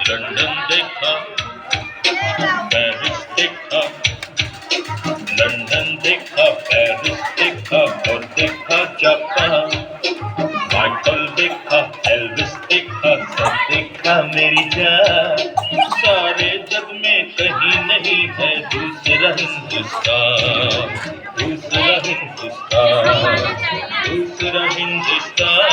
London देखा, Paris देखा, London देखा, पेरिस देखा और देखा जापान। माइकल देखा, एल्विस देखा, सब देखा मेरी जान। सारे जग में कहीं नहीं है दूसरा हिंदुस्तान, दूसरा हिंदुस्तान, दूसरा हिंदुस्तान।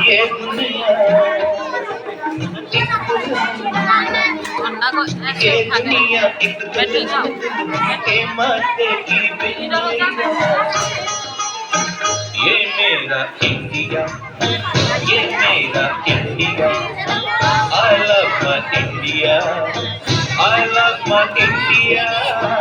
ये दुनिया, ये दुनिया एक के माथे की बिल्लियाँ। ये मेरा इंडिया, ये मेरा India. I love my India, I love my India.